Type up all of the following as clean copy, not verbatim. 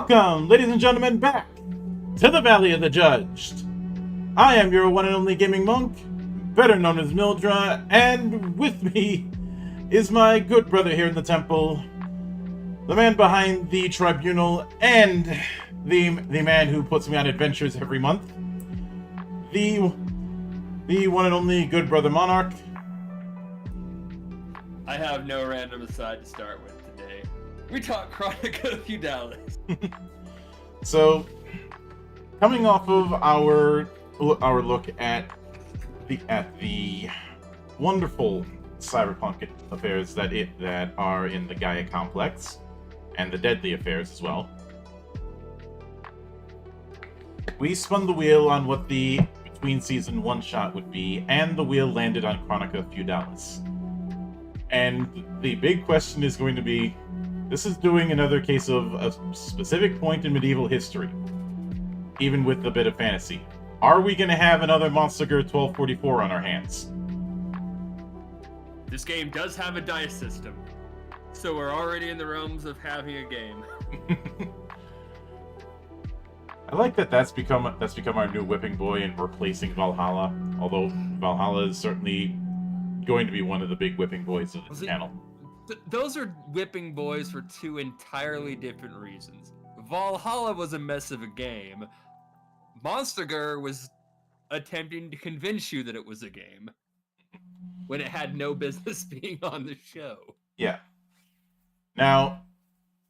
Welcome, ladies and gentlemen, back to the Valley of the Judged. I am your one and only gaming monk, better known as Mildra, and with me is my good brother here in the temple, the man behind the tribunal, and the man who puts me on adventures every month, the one and only good brother Monarch. I have no random aside to start with today. We talk Chronica Feudalis. So, coming off of our look at the wonderful cyberpunk affairs that are in the Gaia complex, and the deadly affairs as well, we spun the wheel on what the between season one shot would be, and the wheel landed on Chronica Feudalis. And the big question is going to be, this is doing another case of a specific point in medieval history, even with a bit of fantasy. Are we going to have another Monster 1244 on our hands? This game does have a dice system, so we're already in the realms of having a game. I like that that's become our new whipping boy and replacing Valhalla, although Valhalla is certainly going to be one of the big whipping boys of this channel. Those are whipping boys for two entirely different reasons. Valhalla was a mess of a game. Monster was attempting to convince you that it was a game when it had no business being on the show. Yeah. Now,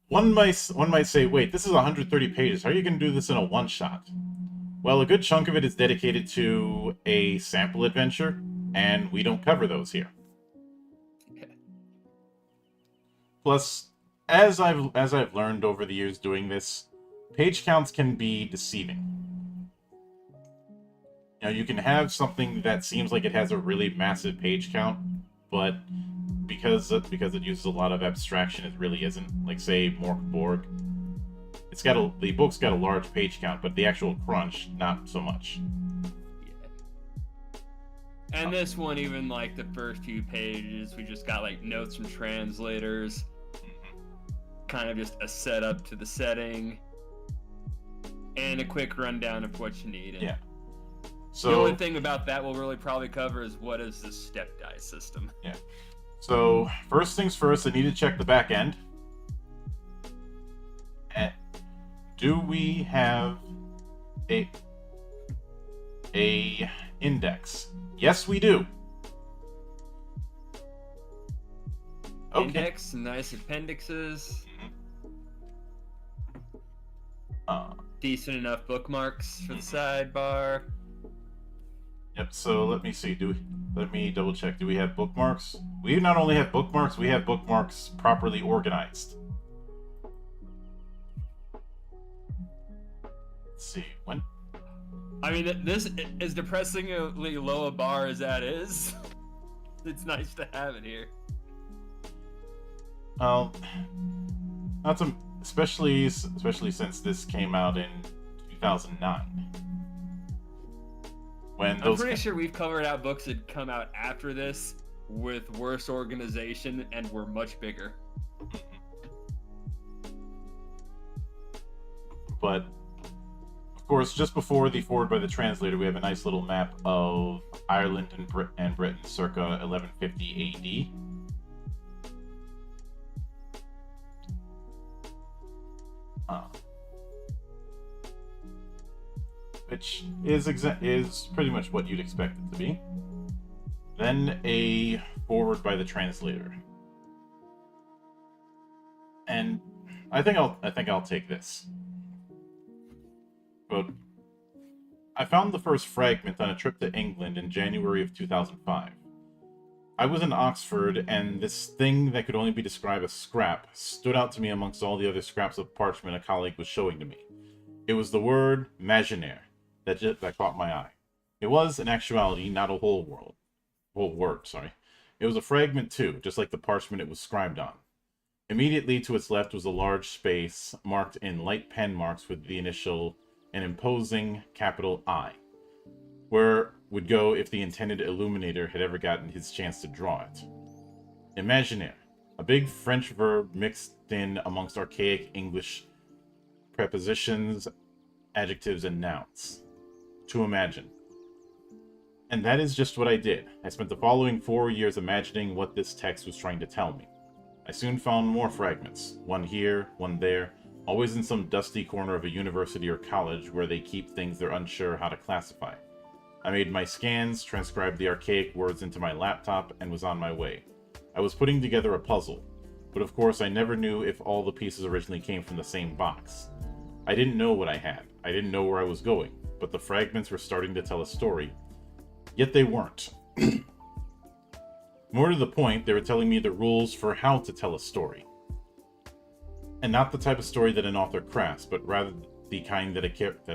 one might say, wait, this is 130 pages. How are you going to do this in a one-shot? Well, a good chunk of it is dedicated to a sample adventure, and we don't cover those here. Plus, as I've learned over the years doing this, page counts can be deceiving. You know, you can have something that seems like it has a really massive page count, but because it uses a lot of abstraction, it really isn't. Like, say, Mork Borg. The book's got a large page count, but the actual crunch, not so much. Yeah. And this one, even like the first few pages, we just got like notes from translators. Kind of just a setup to the setting, and a quick rundown of what you need. And yeah. So the only thing about that we'll really probably cover is what is the step dice system. Yeah. So first things first, I need to check the back end. And do we have a index? Yes, we do. Okay. Index, nice appendixes. Decent enough bookmarks for the sidebar. Yep, so let me see. Let me double check. Do we have bookmarks? We not only have bookmarks, we have bookmarks properly organized. Let's see. When? I mean, this is depressingly low a bar as that is. It's nice to have it here. Well, especially since this came out in 2009. I'm pretty sure we've covered out books that come out after this with worse organization and were much bigger. But, of course, just before the forward by the translator, we have a nice little map of Ireland and Britain circa 1150 AD. Which is pretty much what you'd expect it to be. Then a forward by the translator, and I think I'll take this. But I found the first fragment on a trip to England in January of 2005. I was in Oxford, and this thing that could only be described as scrap stood out to me amongst all the other scraps of parchment a colleague was showing to me. It was the word imaginaire that caught my eye. It was, in actuality, not a whole word. It was a fragment too, just like the parchment it was scribed on. Immediately to its left was a large space marked in light pen marks with the initial, an imposing capital I, where would go if the intended illuminator had ever gotten his chance to draw it. Imaginaire, a big French verb mixed in amongst archaic English prepositions, adjectives, and nouns. To imagine. And that is just what I did. I spent the following 4 years imagining what this text was trying to tell me. I soon found more fragments, one here, one there, always in some dusty corner of a university or college where they keep things they're unsure how to classify. I made my scans, transcribed the archaic words into my laptop, and was on my way. I was putting together a puzzle, but of course I never knew if all the pieces originally came from the same box. I didn't know what I had, I didn't know where I was going, but the fragments were starting to tell a story. Yet they weren't. More to the point, they were telling me the rules for how to tell a story. And not the type of story that an author crafts, but rather the kind that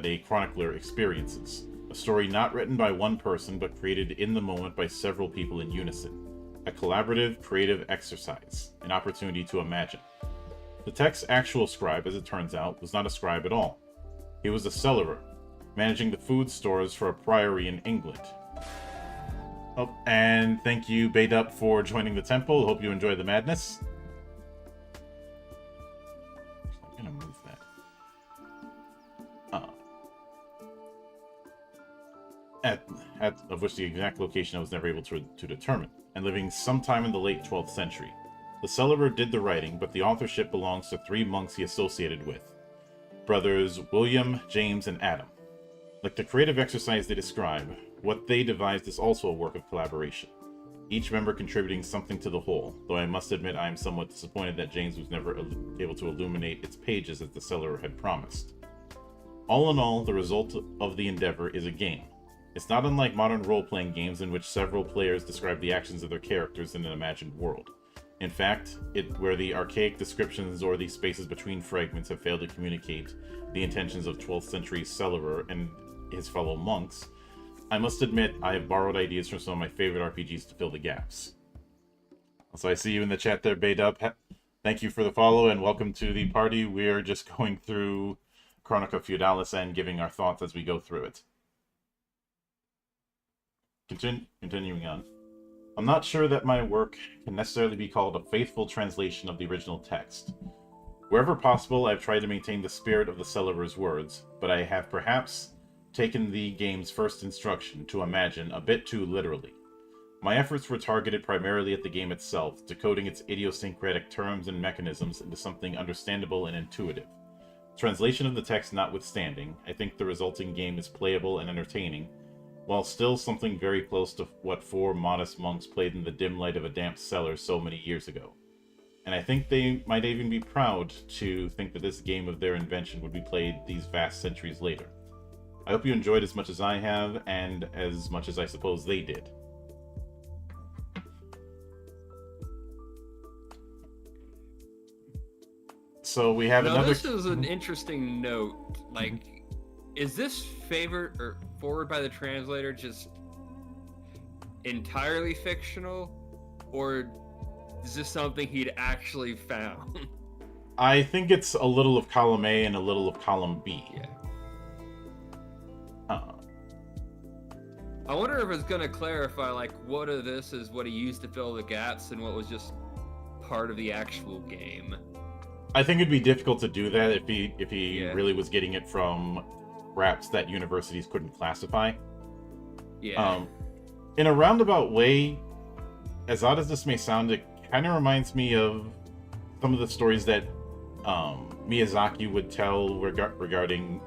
a chronicler experiences. A story not written by one person, but created in the moment by several people in unison. A collaborative, creative exercise. An opportunity to imagine. The text's actual scribe, as it turns out, was not a scribe at all. He was a cellarer, managing the food stores for a priory in England. Oh, and thank you, Baydup, for joining the temple. Hope you enjoy the madness. I'm gonna move that. Of which the exact location I was never able to determine, and living sometime in the late 12th century. The cellarer did the writing, but the authorship belongs to 3 monks he associated with. Brothers William, James, and Adam. Like the creative exercise they describe, what they devised is also a work of collaboration, each member contributing something to the whole, though I must admit I am somewhat disappointed that James was never able to illuminate its pages as the cellarer had promised. All in all, the result of the endeavor is a game. It's not unlike modern role-playing games in which several players describe the actions of their characters in an imagined world. In fact, where the archaic descriptions or the spaces between fragments have failed to communicate the intentions of 12th century cellarer and his fellow monks, I must admit I have borrowed ideas from some of my favorite RPGs to fill the gaps. So I see you in the chat there, Baydup. Thank you for the follow and welcome to the party. We're just going through Chronica Feudalis and giving our thoughts as we go through it. Continuing on. I'm not sure that my work can necessarily be called a faithful translation of the original text. Wherever possible, I've tried to maintain the spirit of the cellarer's words, but I have perhaps taken the game's first instruction, to imagine, a bit too literally. My efforts were targeted primarily at the game itself, decoding its idiosyncratic terms and mechanisms into something understandable and intuitive. Translation of the text notwithstanding, I think the resulting game is playable and entertaining, while still something very close to what 4 modest monks played in the dim light of a damp cellar so many years ago. And I think they might even be proud to think that this game of their invention would be played these vast centuries later. I hope you enjoyed as much as I have, and as much as I suppose they did. So we have another... This is an interesting note. Like, is this favored or forward by the translator just entirely fictional, or is this something he'd actually found? I think it's a little of column A and a little of column B. Yeah. I wonder if it's gonna clarify, like, what of this is what he used to fill the gaps and what was just part of the actual game. I think it'd be difficult to do that if he really was getting it from raps that universities couldn't classify. Yeah. In a roundabout way, as odd as this may sound, it kind of reminds me of some of the stories that Miyazaki would tell regarding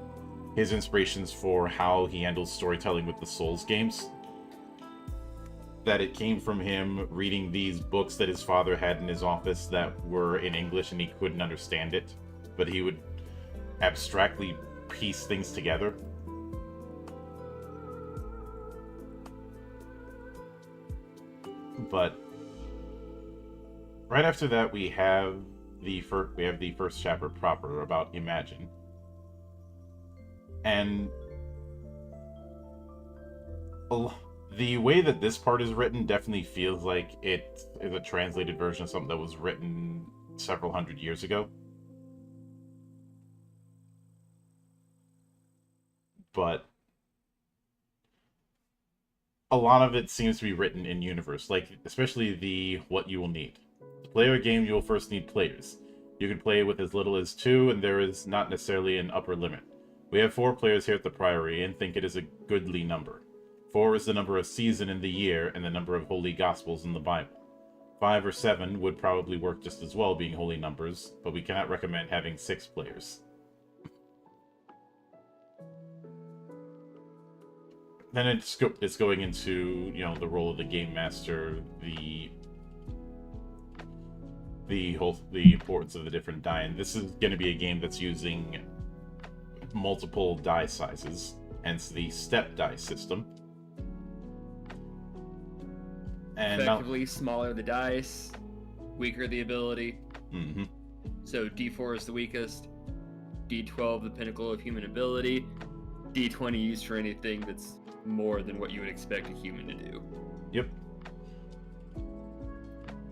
his inspirations for how he handles storytelling with the Souls games. That it came from him reading these books that his father had in his office that were in English and he couldn't understand it, but he would abstractly piece things together. But right after that, we have the first chapter proper about Imagine. And the way that this part is written definitely feels like it is a translated version of something that was written several hundred years ago. But a lot of it seems to be written in universe, like especially the what you will need. To play a game, you will first need players. You can play with as little as 2, and there is not necessarily an upper limit. We have 4 players here at the Priory, and think it is a goodly number. 4 is the number of season in the year, and the number of holy gospels in the Bible. 5 or 7 would probably work just as well, being holy numbers, but we cannot recommend having 6 players. Then it's going into, the role of the game master, the importance of the different die, and this is going to be a game that's using multiple die sizes, hence the step die system. And effectively, smaller the dice, weaker the ability. Mm-hmm. So D4 is the weakest, D12 the pinnacle of human ability, D20 used for anything that's more than what you would expect a human to do. Yep.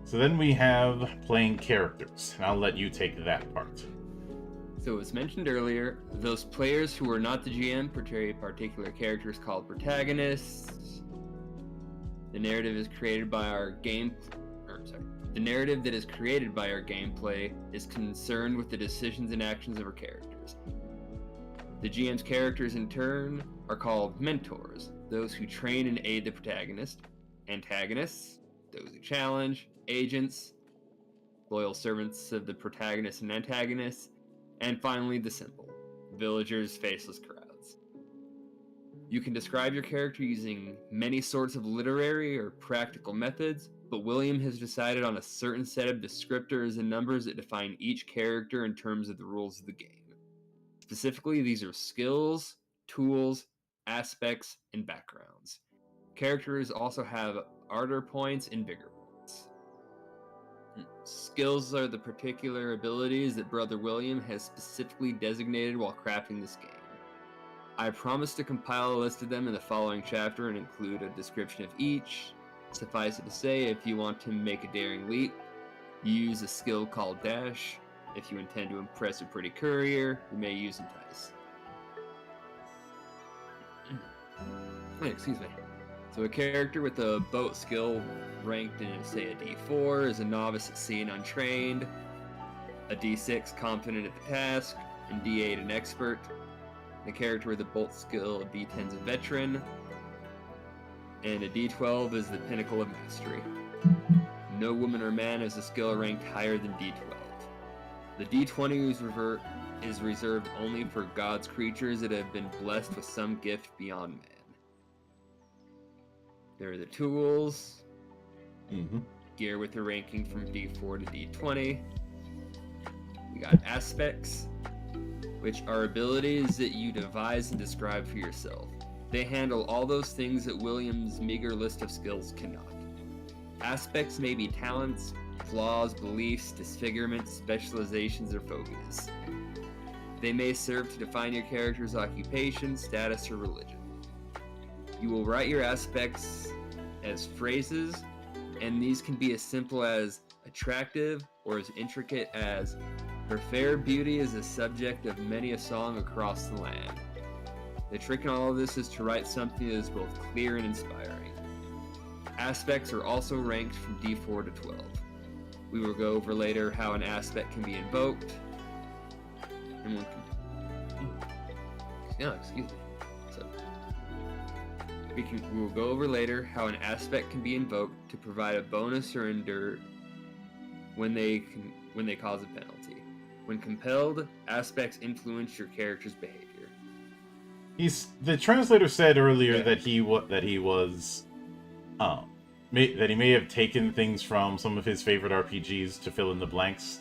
So then we have playing characters, and I'll let you take that part. So as mentioned earlier, those players who are not the GM portray particular characters called protagonists. The narrative is created by our The narrative that is created by our gameplay is concerned with the decisions and actions of our characters. The GM's characters, in turn, are called mentors, those who train and aid the protagonist. Antagonists, those who challenge. Agents, loyal servants of the protagonist and antagonists. And finally, the simple, villagers, faceless crowds. You can describe your character using many sorts of literary or practical methods, but William has decided on a certain set of descriptors and numbers that define each character in terms of the rules of the game. Specifically, these are skills, tools, aspects, and backgrounds. Characters also have ardor points and vigor points. Skills are the particular abilities that Brother William has specifically designated while crafting this game. I promise to compile a list of them in the following chapter and include a description of each. Suffice it to say, if you want to make a daring leap, use a skill called Dash. If you intend to impress a pretty courier, you may use Entice. Excuse me. So a character with a boat skill ranked in, say, a D4 is a novice at sea and untrained, a D6 confident at the task, and D8 an expert. The character with a boat skill, a D10 is a veteran, and a D12 is the pinnacle of mastery. No woman or man has a skill ranked higher than D12. The D20 is reserved only for God's creatures that have been blessed with some gift beyond man. There are the tools. Mm-hmm. Gear with a ranking from D4 to D20. We got aspects, which are abilities that you devise and describe for yourself. They handle all those things that William's meager list of skills cannot. Aspects may be talents, flaws, beliefs, disfigurements, specializations, or phobias. They may serve to define your character's occupation, status, or religion. You will write your aspects as phrases, and these can be as simple as attractive or as intricate as her fair beauty is the subject of many a song across the land. The trick in all of this is to write something that is both clear and inspiring. Aspects are also ranked from D4 to 12. We will go over later how an aspect can be invoked. And we will go over later how an aspect can be invoked to provide a bonus or endure when they cause a penalty. When compelled, aspects influence your character's behavior. The translator said earlier that he may have taken things from some of his favorite RPGs to fill in the blanks.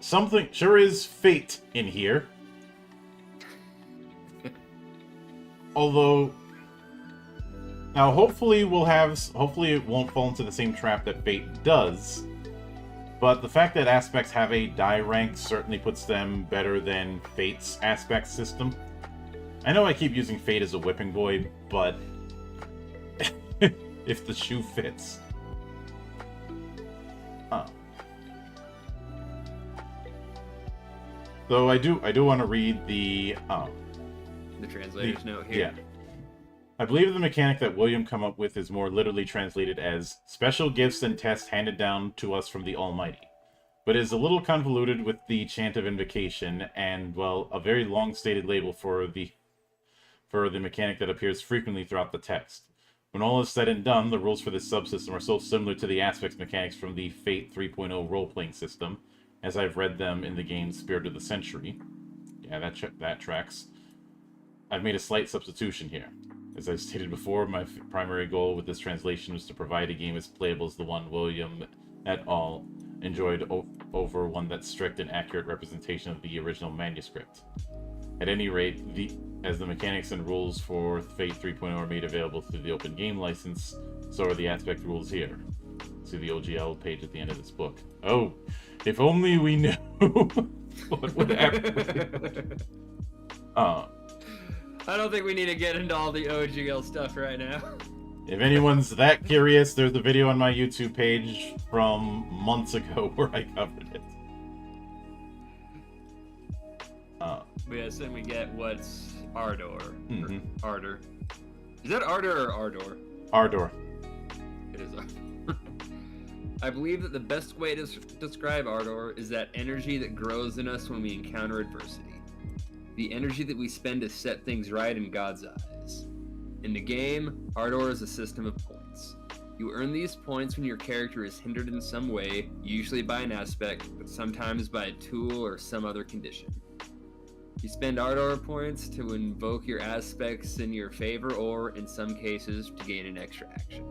Something sure is fate in here. Although, now hopefully it won't fall into the same trap that fate does. But the fact that aspects have a die rank certainly puts them better than fate's aspect system. I know I keep using fate as a whipping boy, but if the shoe fits. So I do want to read the translator's note here. Yeah. I believe the mechanic that William come up with is more literally translated as special gifts and tests handed down to us from the Almighty. but is a little convoluted with the Chant of Invocation and, well, a very long-stated label for the mechanic that appears frequently throughout the text. When all is said and done, the rules for this subsystem are so similar to the aspects mechanics from the Fate 3.0 role-playing system, as I've read them in the game Spirit of the Century. Yeah, that tracks. I've made a slight substitution here. As I've stated before, my primary goal with this translation was to provide a game as playable as the one William et al. Enjoyed over one that's strict and accurate representation of the original manuscript. At any rate, as the mechanics and rules for Fate 3.0 are made available through the Open Game License, so are the aspect rules here. See the OGL page at the end of this book. Oh, if only we knew what would happen. I don't think we need to get into all the OGL stuff right now. If anyone's that curious, there's a video on my YouTube page from months ago where I covered it. Yes, and we get what's Ardor. Mm-hmm. Ardor. Is that Ardor or Ardor? Ardor. It is Ardor. I believe that the best way to describe Ardor is that energy that grows in us when we encounter adversity. The energy that we spend to set things right in God's eyes. In the game, Ardor is a system of points. You earn these points when your character is hindered in some way, usually by an aspect, but sometimes by a tool or some other condition. You spend Ardor points to invoke your aspects in your favor or, in some cases, to gain an extra action.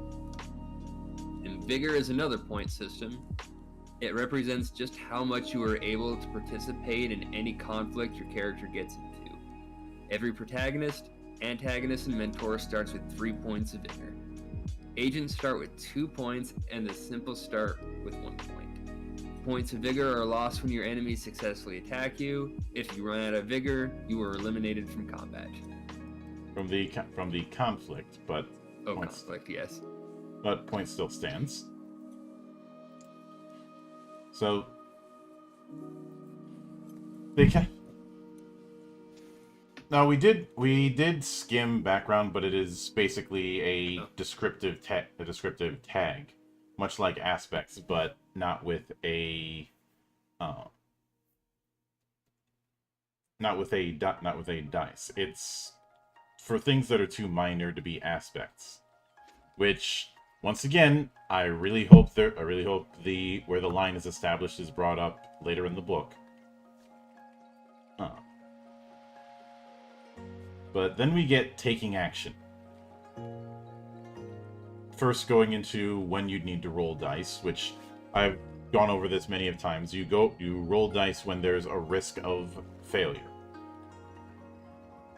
And Vigor is another point system. It represents just how much you are able to participate in any conflict your character gets into. Every protagonist, antagonist, and mentor starts with 3 points of Vigor. Agents start with 2 points, and the Simples start with 1 point. Points of Vigor are lost when your enemies successfully attack you. If you run out of Vigor, you are eliminated from combat. From the conflict, but conflict, yes. But point still stands. So they can. Now we did skim background, but it is basically a descriptive tag, much like aspects, but not with a dice. It's for things that are too minor to be aspects. Which, once again, I really hope where the line is established is brought up later in the book. But then we get taking action. First, going into when you'd need to roll dice, which I've gone over this many of times. You roll dice when there's a risk of failure,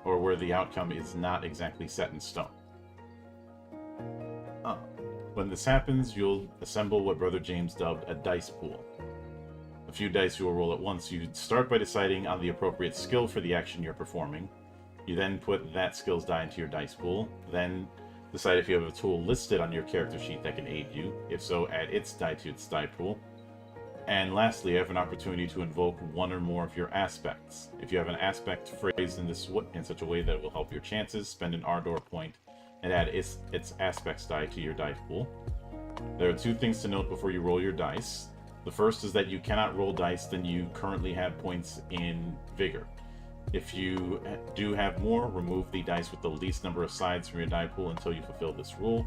or where the outcome is not exactly set in stone. When this happens, you'll assemble what Brother James dubbed a dice pool. A few dice you will roll at once. You start by deciding on the appropriate skill for the action you're performing. You then put that skill's die into your dice pool. Then decide if you have a tool listed on your character sheet that can aid you. If so, add its die to its die pool. And lastly, you have an opportunity to invoke one or more of your aspects. If you have an aspect phrased in such a way that it will help your chances, spend an Ardor point and add its aspects die to your dice pool. There are 2 things to note before you roll your dice. The first is that you cannot roll dice than you currently have points in Vigor. If you do have more, remove the dice with the least number of sides from your die pool until you fulfill this rule.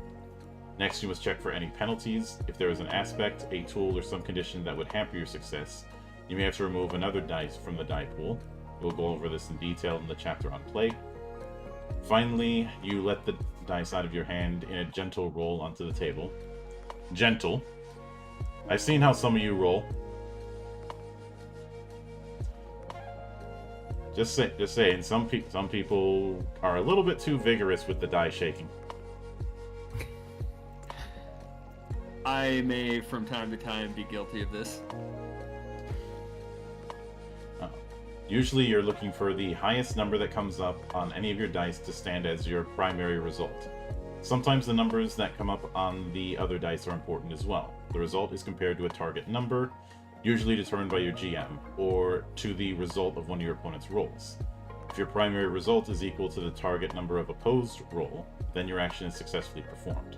Next, you must check for any penalties. If there is an aspect, a tool, or some condition that would hamper your success, you may have to remove another dice from the die pool. We'll go over this in detail in the chapter on play. Finally, you let the dice out of your hand in a gentle roll onto the table. Gentle. I've seen how some of you roll. Just saying, some people are a little bit too vigorous with the die shaking. I may, from time to time, be guilty of this. Usually you're looking for the highest number that comes up on any of your dice to stand as your primary result. Sometimes the numbers that come up on the other dice are important as well. The result is compared to a target number, usually determined by your GM, or to the result of one of your opponent's rolls. If your primary result is equal to the target number of opposed roll, then your action is successfully performed.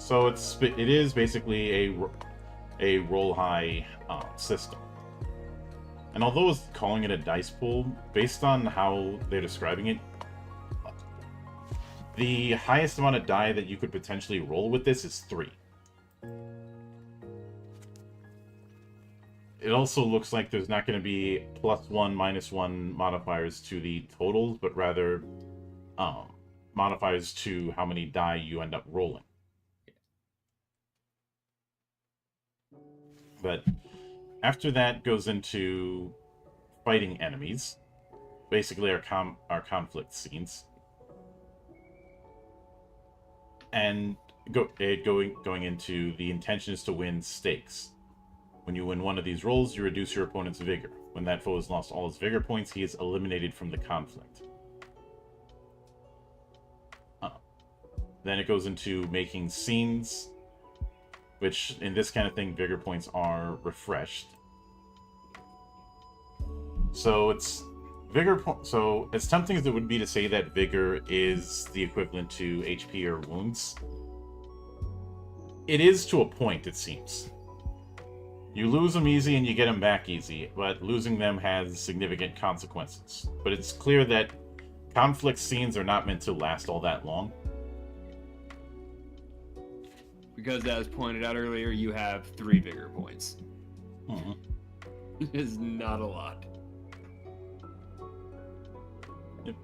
So it is basically a roll high system. And although it's calling it a dice pool, based on how they're describing it, the highest amount of die that you could potentially roll with this is 3. It also looks like there's not going to be +1, -1 modifiers to the totals, but rather modifiers to how many die you end up rolling. But after that goes into fighting enemies, basically our conflict scenes, and going into the intention is to win stakes. When you win one of these rolls, you reduce your opponent's vigor. When that foe has lost all his vigor points, he is eliminated from the conflict. Then it goes into making scenes, which in this kind of thing, vigor points are refreshed. So it's so as tempting as it would be to say that vigor is the equivalent to HP or wounds, it is to a point, it seems. You lose them easy and you get them back easy, but losing them has significant consequences. But it's clear that conflict scenes are not meant to last all that long. Because as pointed out earlier, you have 3 vigor points. Mm-hmm. It is not a lot. Yep.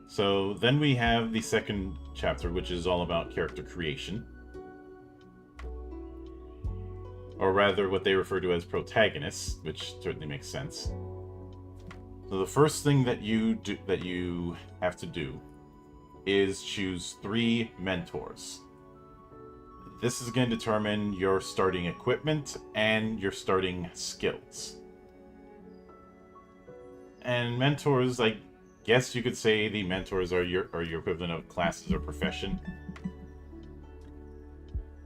So then we have the second chapter, which is all about character creation. Or rather, what they refer to as protagonists, which certainly makes sense. So the first thing that you have to do is choose 3 mentors. This is going to determine your starting equipment and your starting skills. And mentors, I guess you could say the mentors are your equivalent of classes or profession.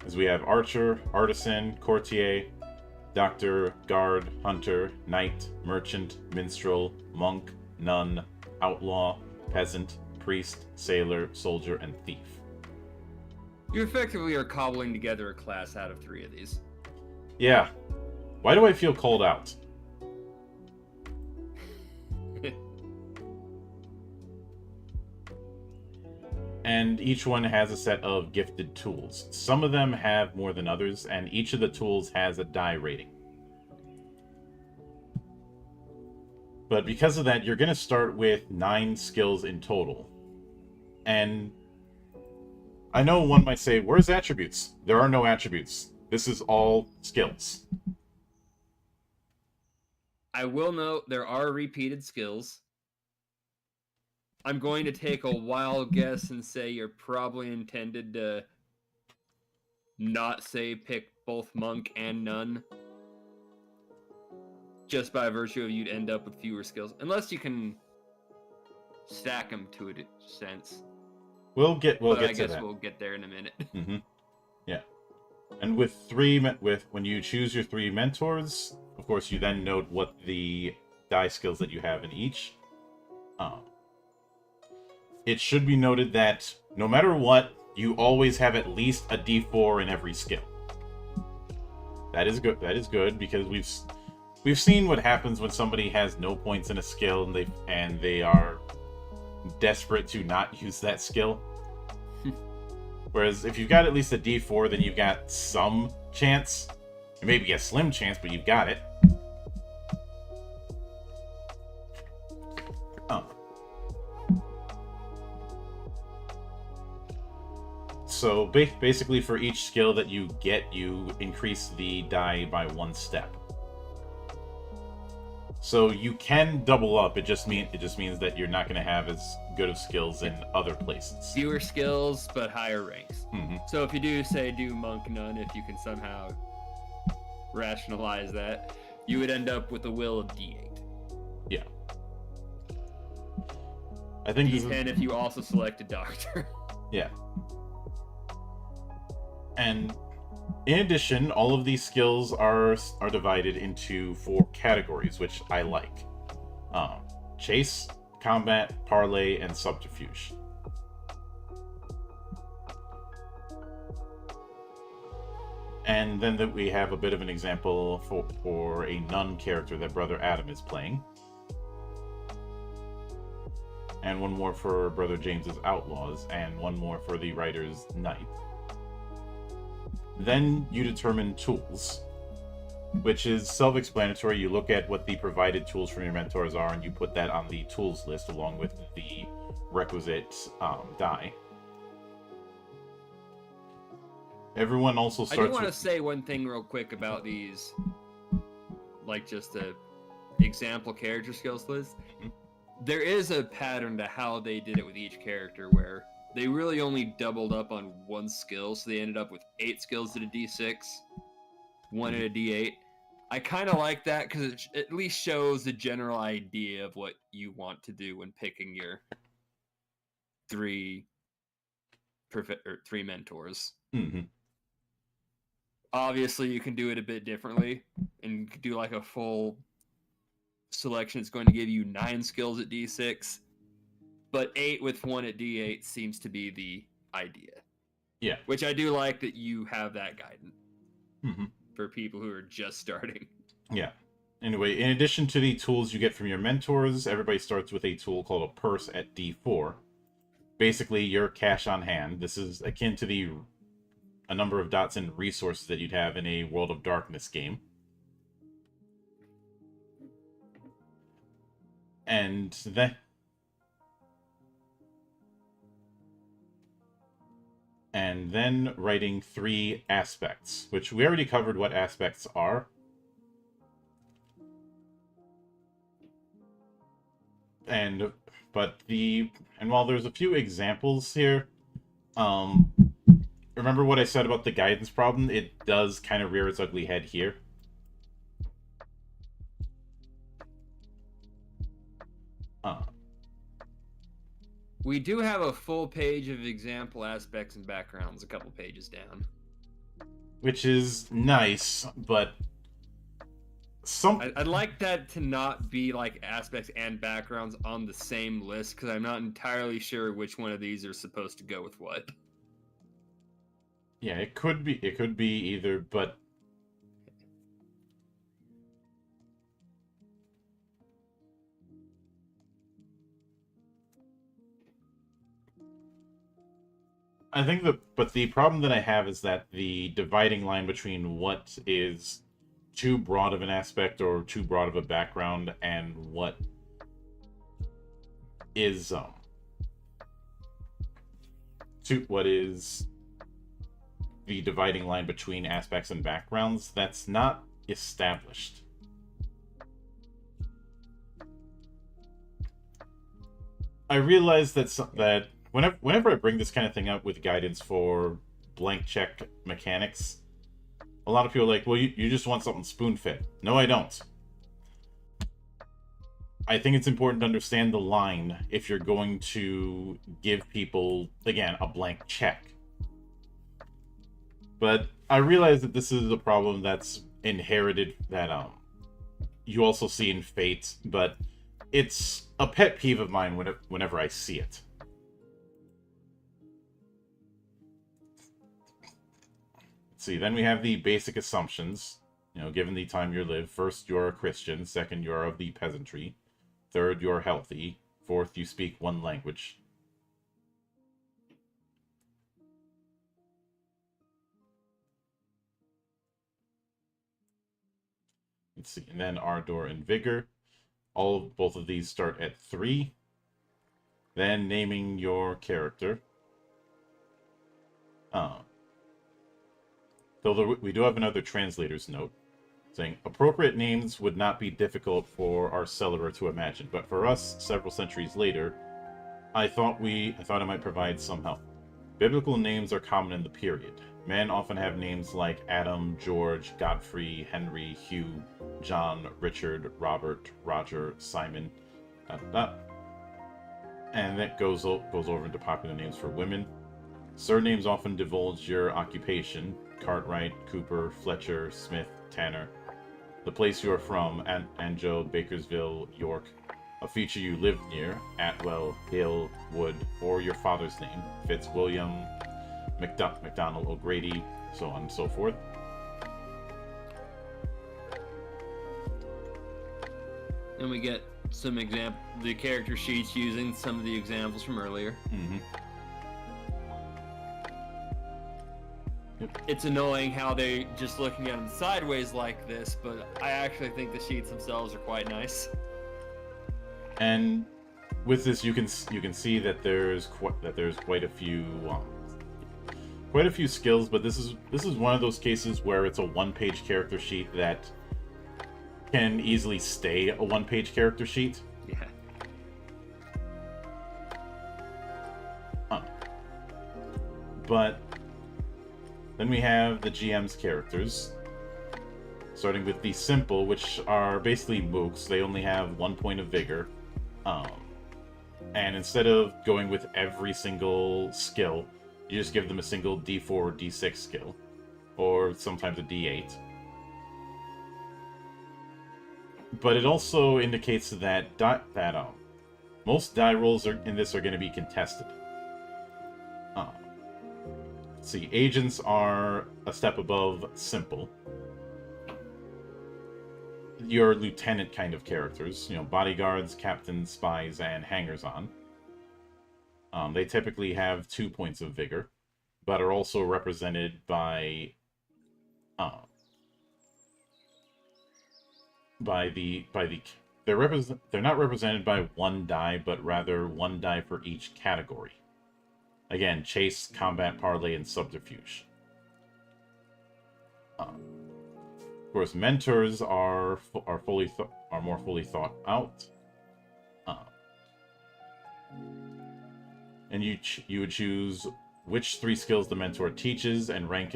As we have Archer, Artisan, Courtier, Doctor, Guard, Hunter, Knight, Merchant, Minstrel, Monk, Nun, Outlaw, Peasant, Priest, Sailor, Soldier, and Thief. You effectively are cobbling together a class out of 3 of these. Yeah. Why do I feel called out? And each one has a set of gifted tools. Some of them have more than others, and each of the tools has a die rating. But because of that, you're going to start with 9 skills in total. And I know one might say, where's attributes? There are no attributes. This is all skills. I will note there are repeated skills. I'm going to take a wild guess and say you're probably intended to not say pick both Monk and Nun. Just by virtue of you'd end up with fewer skills. Unless you can stack them to a sense. We'll get to that. I guess we'll get there in a minute. Mm-hmm. Yeah. And when you choose your 3 mentors, of course, you then note what the die skills that you have in each. It should be noted that no matter what, you always have at least a D4 in every skill. That is good. That is good because we've seen what happens when somebody has no points in a skill and they are desperate to not use that skill. Whereas if you've got at least a D4, then you've got some chance. It may be a slim chance, but you've got it. Oh. So basically for each skill that you get, you increase the die by 1 step. So you can double up. It just means that you're not going to have as good of skills in other places. Fewer skills, but higher ranks. Mm-hmm. So if you do Monk Nun, if you can somehow rationalize that, you would end up with a will of D8. Yeah. I think D10 if you also select a Doctor. Yeah. And in addition, all of these skills are divided into 4 categories, which I like. Chase, Combat, Parlay, and Subterfuge. And then that we have a bit of an example for a nun character that Brother Adam is playing. And one more for Brother James's Outlaws, and one more for the writer's Knight. Then you determine tools, which is self-explanatory. You look at what the provided tools from your mentors are, and you put that on the tools list along with the requisite die. Everyone also starts. I do want to say one thing real quick about these, like just a example character skills list. Mm-hmm. There is a pattern to how they did it with each character, where they really only doubled up on one skill, so they ended up with 8 skills at a D6, 1 at a D8. I kind of like that because it at least shows the general idea of what you want to do when picking your three mentors. Mm-hmm. Obviously, you can do it a bit differently and do like a full selection. It's going to give you 9 skills at D6, but 8 with 1 at D8 seems to be the idea. Yeah. Which I do like that you have that guidance Mm-hmm. for people who are just starting. Yeah. Anyway, in addition to the tools you get from your mentors, everybody starts with a tool called a purse at D4. Basically, your cash on hand. This is akin to a number of dots in resources that you'd have in a World of Darkness game. And then writing 3 aspects, which we already covered what aspects are. And while there's a few examples here, remember what I said about the guidance problem? It does kind of rear its ugly head here. We do have a full page of example aspects and backgrounds a couple pages down. Which is nice, but I'd like that to not be like aspects and backgrounds on the same list, because I'm not entirely sure which one of these are supposed to go with what. Yeah, it could be either, but I think the problem that I have is that the dividing line between what is too broad of an aspect or too broad of a background and what is the dividing line between aspects and backgrounds, that's not established. I realize that whenever I bring this kind of thing up with guidance for blank check mechanics, a lot of people are like, well, you just want something spoon-fed. No, I don't. I think it's important to understand the line if you're going to give people, again, a blank check. But I realize that this is a problem that's inherited, that you also see in Fate, but it's a pet peeve of mine whenever I see it. Let's see, then we have the basic assumptions. Given the time you live, first, you're a Christian. Second, you're of the peasantry. Third, you're healthy. Fourth, you speak 1 language. Let's see, and then Ardor and Vigor. Both of these start at 3. Then naming your character. Though we do have another translator's note saying, appropriate names would not be difficult for our cellarer to imagine, but for us, several centuries later, I thought it might provide some help. Biblical names are common in the period. Men often have names like Adam, George, Godfrey, Henry, Hugh, John, Richard, Robert, Roger, Simon, and that goes over into popular names for women. Surnames often divulge your occupation: Cartwright, Cooper, Fletcher, Smith, Tanner. The place you are from: Anjo, Bakersville, York. A feature you lived near: Atwell, Hill, Wood, or your father's name: Fitzwilliam, McDonald, O'Grady, so on and so forth. And we get some the character sheets using some of the examples from earlier. Mm-hmm. It's annoying how they just looking at them sideways like this, but I actually think the sheets themselves are quite nice. And with this, you can see that there's quite a few skills, but this is one of those cases where it's a one-page character sheet that can easily stay a one-page character sheet. Yeah. But then we have the GM's characters, starting with the simple, which are basically mooks. They only have 1 point of vigor. And instead of going with every single skill, you just give them a single D4 or D6 skill, or sometimes a D8. But it also indicates that most die rolls in this are going to be contested. Let's see, agents are a step above simple. Your lieutenant kind of characters, bodyguards, captains, spies, and hangers-on. They typically have 2 points of vigor, but are also represented by they're not represented by 1 die, but rather 1 die for each category. Again, chase, combat, parley, and subterfuge. Of course, mentors are more fully thought out. And you would choose which 3 skills the mentor teaches and rank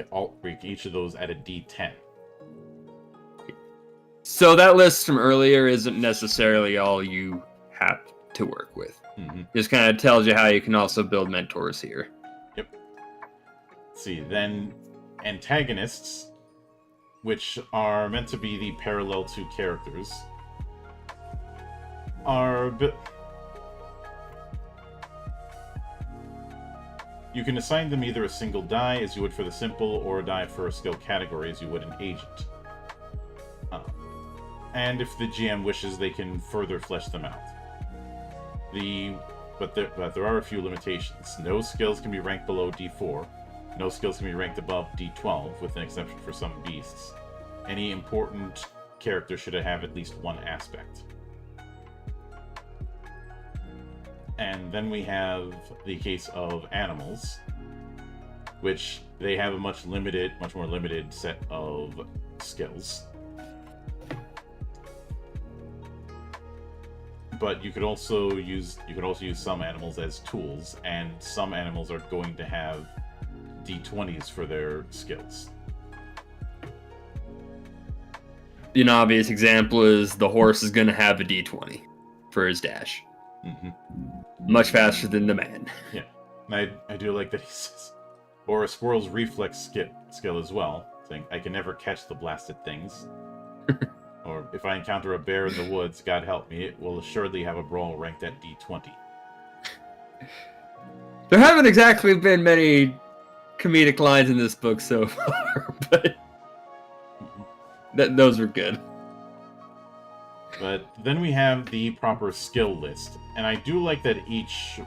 each of those at a D10. So that list from earlier isn't necessarily all you have to work with. Mm-hmm. Just kind of tells you how you can also build mentors here. Yep. Let's see, then antagonists, which are meant to be the parallel to characters, are you can assign them either a single die, as you would for the simple, or a die for a skill category, as you would an agent. And if the GM wishes, they can further flesh them out. But there are a few limitations. No skills can be ranked below D4. No skills can be ranked above D12, with an exception for some beasts. Any important character should have at least 1 aspect. And then we have the case of animals, which they have a much more limited set of skills. But you could also use some animals as tools, and some animals are going to have D20s for their skills. An obvious example is the horse is going to have a D20 for his dash. Mm-hmm. Much faster than the man. Yeah, and I do like that he says, or a squirrel's reflex skill as well, saying, "I can never catch the blasted things." Or, if I encounter a bear in the woods, God help me, it will assuredly have a brawl ranked at D20. There haven't exactly been many comedic lines in this book so far, but those are good. But then we have the proper skill list, and I do like that each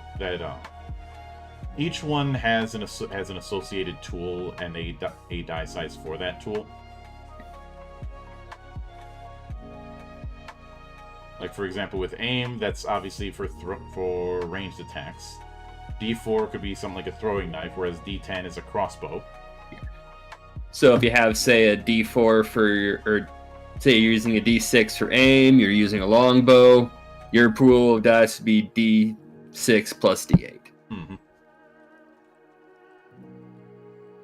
one has an associated tool and a die size for that tool. Like, for example, with aim, that's obviously for ranged attacks. D4 could be something like a throwing knife, whereas D10 is a crossbow. So if you have, say, a D4 or say you're using a D6 for aim, you're using a longbow, your pool of dice would be D6 plus D8. Mm-hmm.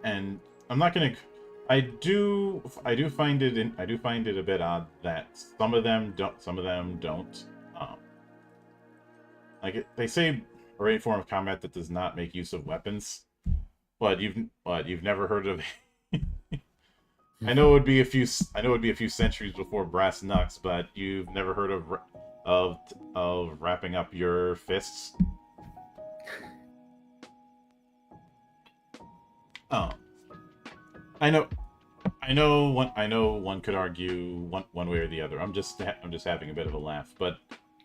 And I'm not gonna. I do find it a bit odd that some of them don't. They say any form of combat that does not make use of weapons, but you've never heard of. I know it would be a few centuries before brass knucks, but you've never heard of wrapping up your fists. Oh, I I know one could argue one way or the other. I'm just having a bit of a laugh, but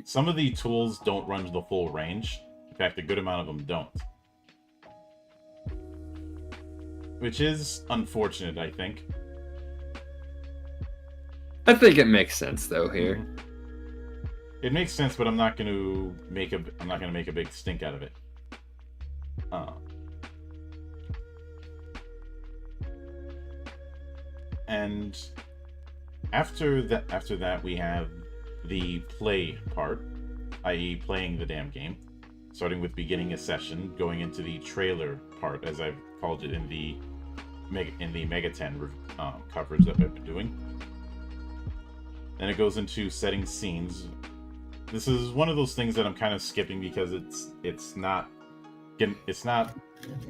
some of the tools don't run to the full range. In fact, a good amount of them don't. Which is unfortunate, I think. I think it makes sense though here. Mm-hmm. It makes sense, but I'm not going to make a big stink out of it. And after that, we have the play part, i.e., playing the damn game, starting with beginning a session, going into the trailer part, as I've called it in the Mega 10 coverage that I've been doing. Then it goes into setting scenes. This is one of those things that I'm kind of skipping because it's not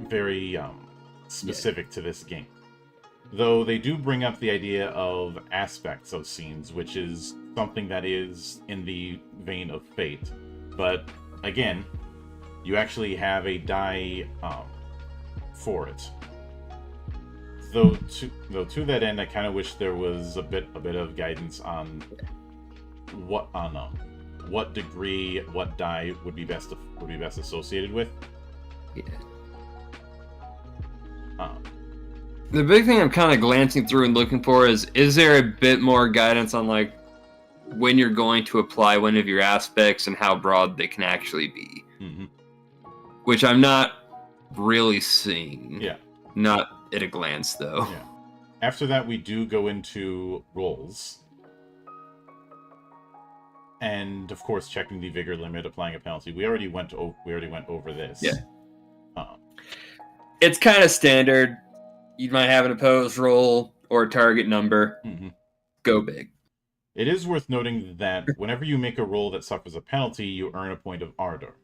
very specific to this game. Though they do bring up the idea of aspects of scenes, which is something that is in the vein of Fate. But again, you actually have a die for it. Though to that end, I kind of wish there was a bit of guidance on what degree, what die would be best associated with. Yeah. The big thing I'm kind of glancing through and looking for is there a bit more guidance on like when you're going to apply one of your aspects and how broad they can actually be? Mm-hmm. Which I'm not really seeing. Yeah. Not at a glance, though. Yeah. After that, we do go into rolls. And, of course, checking the vigor limit, applying a penalty. We already went over this. Yeah. It's kind of standard. You might have an opposed roll or a target number. Mm-hmm. Go big. It is worth noting that whenever you make a roll that suffers a penalty, you earn a point of ardor.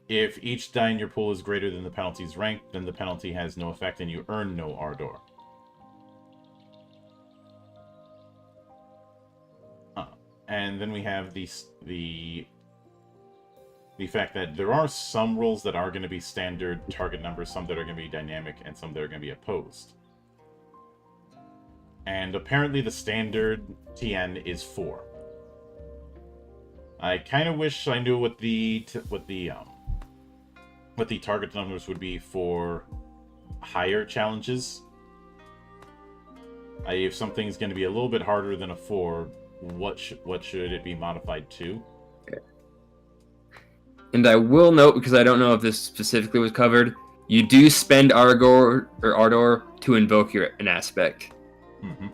If each die in your pool is greater than the penalty's rank, then the penalty has no effect and you earn no ardor. And then we have the fact that there are some rolls that are going to be standard target numbers, some that are going to be dynamic, and some that are going to be opposed. And apparently the standard TN is 4. I kind of wish I knew what the target numbers would be for higher challenges. If something's going to be a little bit harder than a 4, what should it be modified to? Okay. And I will note, because I don't know if this specifically was covered, you do spend Ardor to invoke an aspect. Mm-hmm.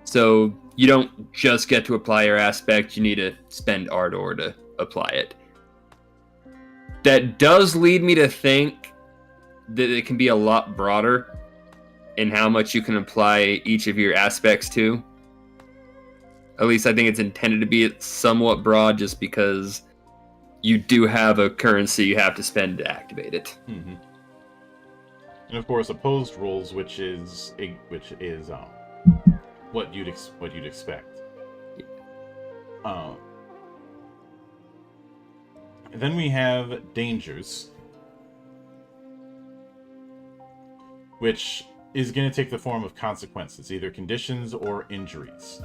So you don't just get to apply your aspect, you need to spend Ardor to apply it. That does lead me to think that it can be a lot broader in how much you can apply each of your aspects to. At least I think it's intended to be somewhat broad just because you do have a currency you have to spend to activate it. Mm-hmm. And of course, opposed rolls, which is what you'd expect. Yeah. Then we have dangers, which is going to take the form of consequences, either conditions or injuries.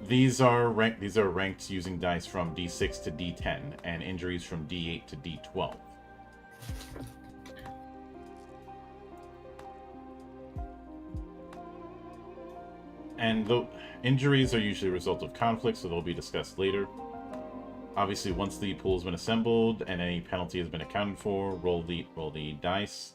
These are ranked using dice from D6 to D10, and injuries from D8 to D12. And the injuries are usually a result of conflict, so they'll be discussed later. Obviously, once the pool has been assembled and any penalty has been accounted for, roll the dice.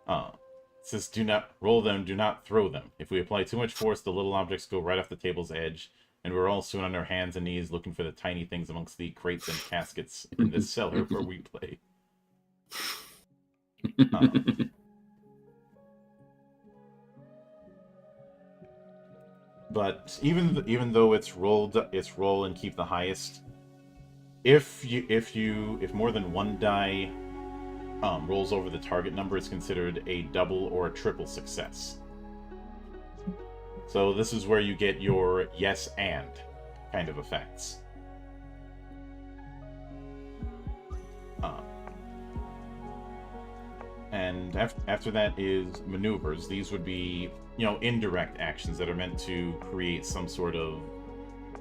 It says do not roll them, do not throw them. If we apply too much force, the little objects go right off the table's edge, and we're all soon on our hands and knees looking for the tiny things amongst the crates and caskets in this cellar where we play. But even though it's roll and keep the highest, if more than one die rolls over the target number, it's considered a double or a triple success. So this is where you get your yes and kind of effects. And And after that is maneuvers. These would be, indirect actions that are meant to create some sort of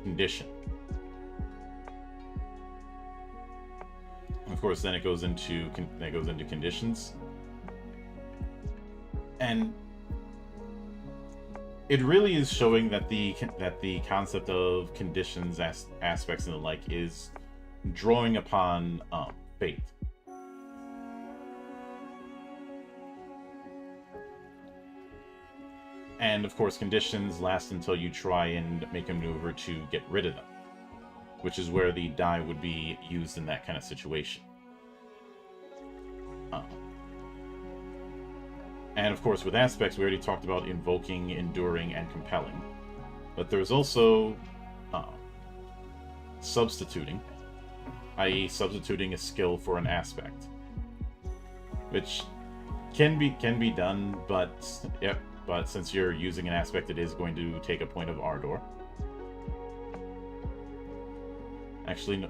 condition. Of course, then it goes into conditions, and it really is showing that the concept of conditions, aspects, and the like is drawing upon fate. And of course, conditions last until you try and make a maneuver to get rid of them, which is where the die would be used in that kind of situation. And of course, with aspects, we already talked about invoking, enduring, and compelling. But there's also substituting, i.e. substituting a skill for an aspect, which can be done, but since you're using an aspect, it is going to take a point of Ardor. Actually,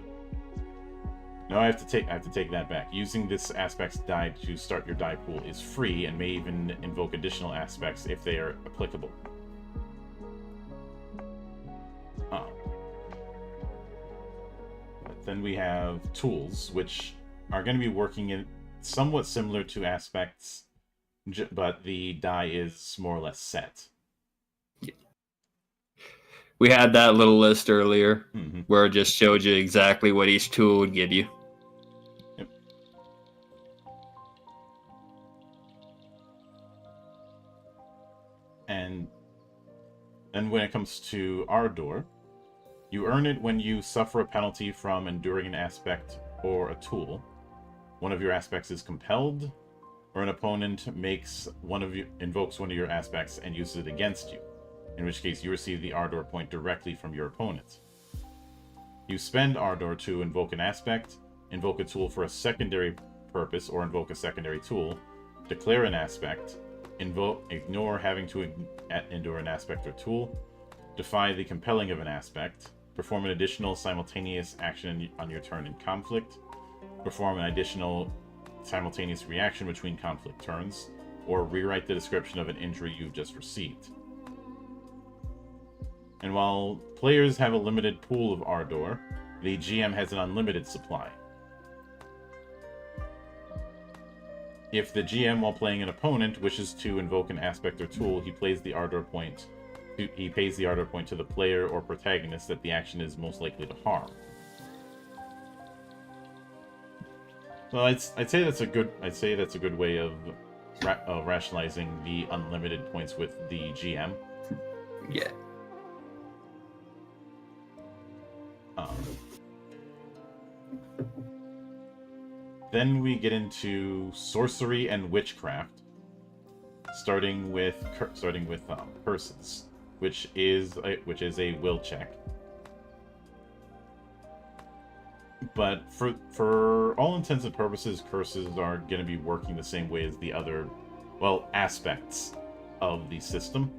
no, I have to take that back. Using this aspect's die to start your die pool is free, and may even invoke additional aspects if they are applicable. But then we have tools, which are going to be working in somewhat similar to aspects, but the die is more or less set. We had that little list earlier, Mm-hmm. where it just showed you exactly what each tool would give you. Yep. And when it comes to Ardor, you earn it when you suffer a penalty from enduring an aspect or a tool. One of your aspects is compelled, or an opponent invokes one of your aspects and uses it against you, in which case you receive the Ardor point directly from your opponent. You spend Ardor to invoke an aspect, invoke a tool for a secondary purpose, or invoke a secondary tool, declare an aspect, ignore having to endure an aspect or tool, defy the compelling of an aspect, perform an additional simultaneous action on your turn in conflict, perform an additional simultaneous reaction between conflict turns, or rewrite the description of an injury you've just received. And while players have a limited pool of Ardor, the GM has an unlimited supply. If the GM, while playing an opponent, wishes to invoke an aspect or tool, he pays the Ardor point to the player or protagonist that the action is most likely to harm. Well, I'd say that's a good way of rationalizing the unlimited points with the GM. Yeah. Then we get into sorcery and witchcraft, starting with curses, which is a will check. But for all intents and purposes, curses are going to be working the same way as the other, aspects of the system.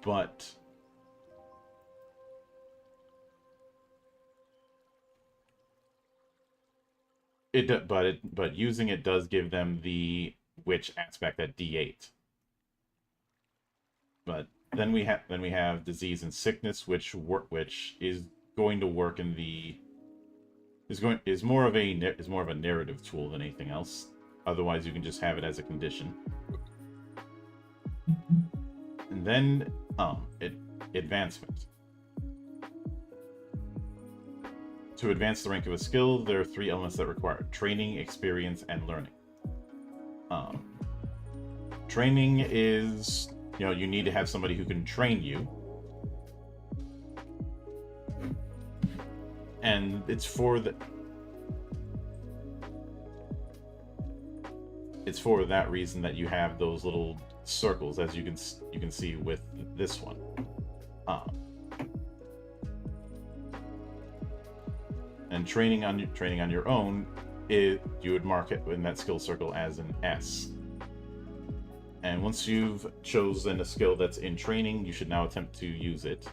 But using it does give them the witch aspect at D8. But then we have disease and sickness, which is going to work in is more of a narrative tool than anything else. Otherwise, you can just have it as a condition. And then advancement. To advance the rank of a skill, there are 3 elements that are required: training, experience, and learning. Training is, you need to have somebody who can train you. And it's for that reason that you have those little circles, as you can see with this one. And training on your own, you would mark it in that skill circle as an S. And once you've chosen a skill that's in training, you should now attempt to use it.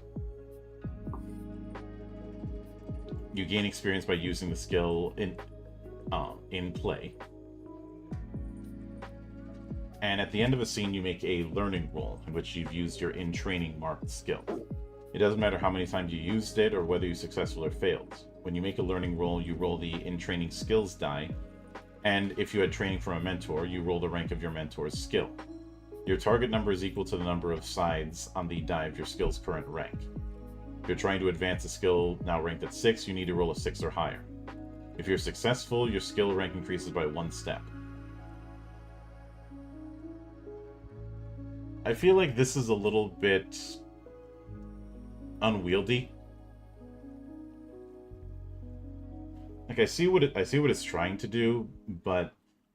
You gain experience by using the skill in play. And at the end of a scene, you make a learning roll in which you've used your in-training marked skill. It doesn't matter how many times you used it or whether you successful or failed. When you make a learning roll, you roll the in-training skills die, and if you had training from a mentor, you roll the rank of your mentor's skill. Your target number is equal to the number of sides on the die of your skill's current rank. If you're trying to advance a skill now ranked at 6, you need to roll a 6 or higher. If you're successful, your skill rank increases by 1 step. I feel like this is a little bit unwieldy. Like, I see what it's trying to do, but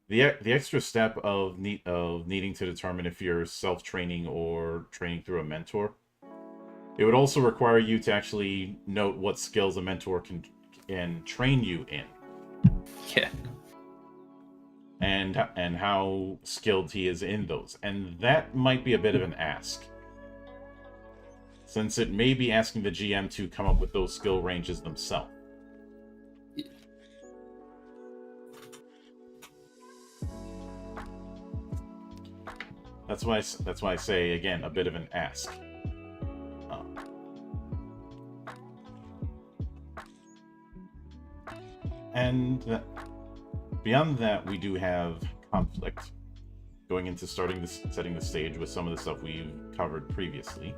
the extra step of needing to determine if you're self-training or training through a mentor, it would also require you to actually note what skills a mentor can train you in. Yeah. And how skilled he is in those. And that might be a bit of an ask, since it may be asking the GM to come up with those skill ranges themselves. That's why I say, again, a bit of an ask. And beyond that, we do have conflict, going into setting the stage with some of the stuff we've covered previously.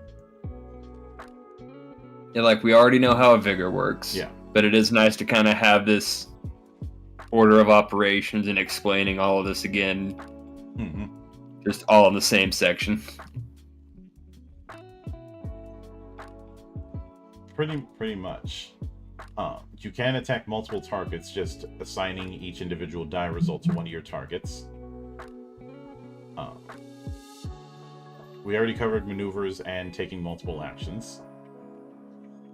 Yeah, like, we already know how a vigor works. Yeah. But it is nice to kind of have this order of operations and explaining all of this again. Mm-hmm. Just all in the same section. Pretty much. You can attack multiple targets, just assigning each individual die result to one of your targets. We already covered maneuvers and taking multiple actions.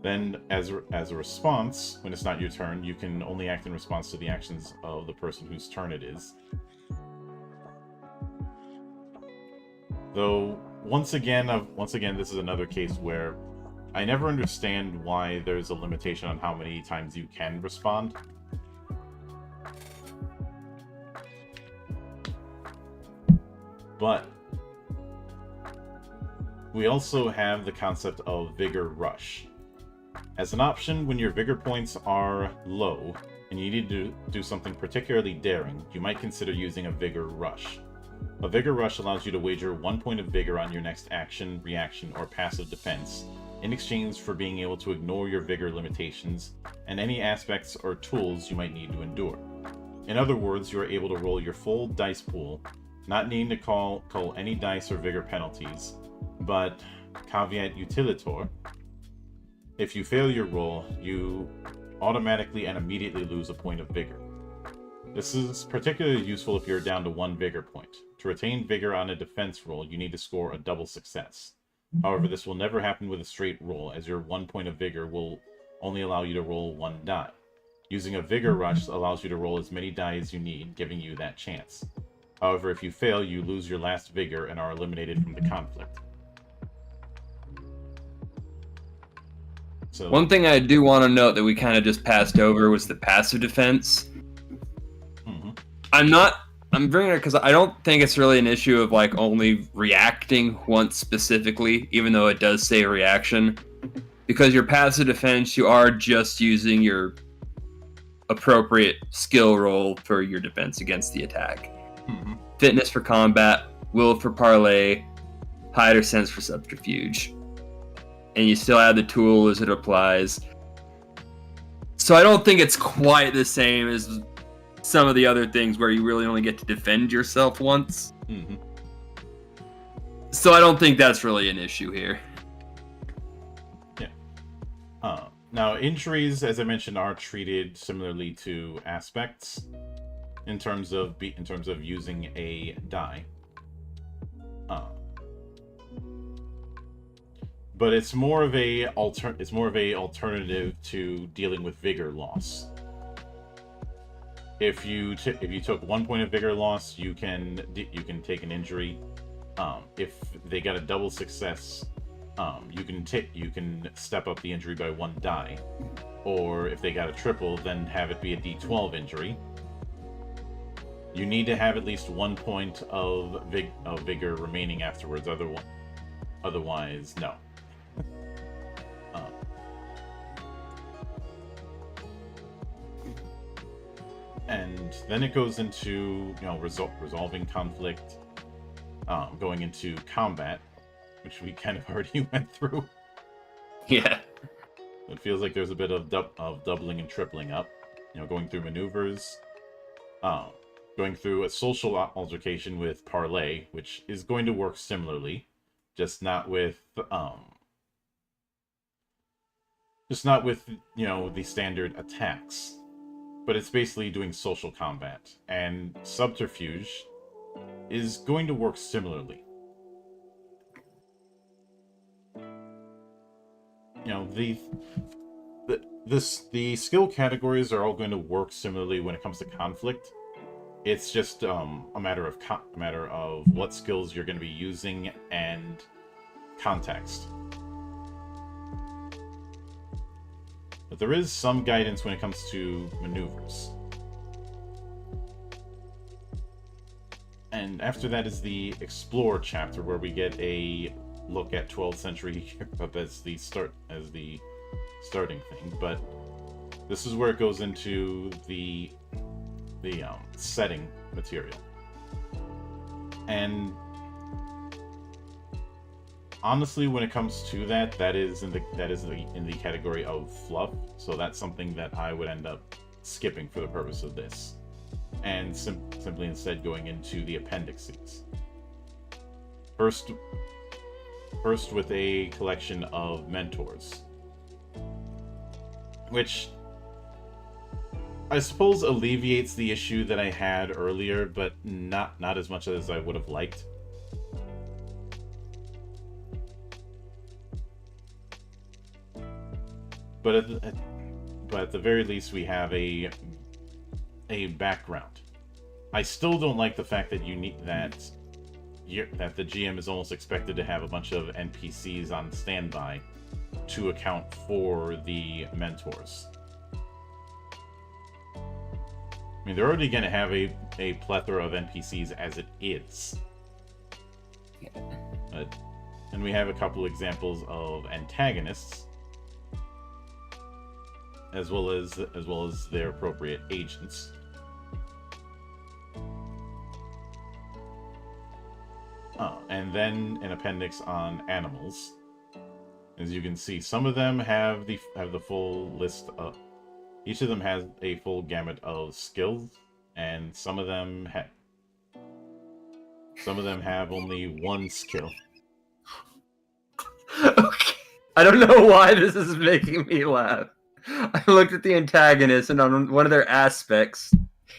Then, as a response, when it's not your turn, you can only act in response to the actions of the person whose turn it is. Though, once again, this is another case where I never understand why there's a limitation on how many times you can respond. But we also have the concept of Vigor Rush. As an option, when your Vigor points are low and you need to do something particularly daring, you might consider using a Vigor Rush. A Vigor Rush allows you to wager 1 point of Vigor on your next action, reaction, or passive defense, in exchange for being able to ignore your Vigor limitations and any aspects or tools you might need to endure. In other words, you are able to roll your full dice pool, not needing to call any dice or Vigor penalties, but caveat utilitor. If you fail your roll, you automatically and immediately lose a point of Vigor. This is particularly useful if you're down to 1 Vigor point. To retain Vigor on a defense roll, you need to score a double success. However, this will never happen with a straight roll, as your 1 point of Vigor will only allow you to roll 1 die. Using a Vigor Rush allows you to roll as many die as you need, giving you that chance. However, if you fail, you lose your last Vigor and are eliminated from the conflict. So, one thing I do want to note that we kind of just passed over was the passive defense. Mm-hmm. I'm bringing it because I don't think it's really an issue of like only reacting once specifically, even though it does say reaction. Because your passive defense, you are just using your appropriate skill roll for your defense against the attack. Mm-hmm. Fitness for combat, will for parlay, hide or sense for subterfuge. And you still add the tool as it applies. So I don't think it's quite the same as some of the other things where you really only get to defend yourself once. Mm-hmm. So I don't think that's really an issue here. Yeah. Now, injuries, as I mentioned, are treated similarly to aspects in terms of using a die. But it's more of a alternative to dealing with vigor loss. If you took 1 point of vigor loss, you can take an injury. If they got a double success, you can step up the injury by 1 die, or if they got a triple, then have it be a D12 injury. You need to have at least 1 point of vigor remaining afterwards. Otherwise, no. And then it goes into, resolving conflict, going into combat, which we kind of already went through. Yeah. It feels like there's a bit of doubling and tripling up. Going through maneuvers, going through a social altercation with Parlay, which is going to work similarly, just not with the standard attacks. But it's basically doing social combat, and subterfuge is going to work similarly. The skill categories are all going to work similarly when it comes to conflict. It's just a matter of what skills you're going to be using and context. But there is some guidance when it comes to maneuvers. And after that is the Explore chapter, where we get a look at 12th century Europe as the starting thing. But this is where it goes into the setting material. And honestly, when it comes to that is in the category of fluff. So that's something that I would end up skipping for the purpose of this, and simply instead going into the appendices. First with a collection of mentors, which I suppose alleviates the issue that I had earlier, but not as much as I would have liked. But at the very least, we have a background. I still don't like the fact that that the GM is almost expected to have a bunch of NPCs on standby to account for the mentors. I mean, they're already going to have a plethora of NPCs as it is. And we have a couple examples of antagonists, as well as their appropriate agents. And then an appendix on animals. As you can see, some of them have the full list of. Each of them has a full gamut of skills, and some of them have only one skill. Okay. I don't know why this is making me laugh. I looked at the antagonist, and on one of their aspects,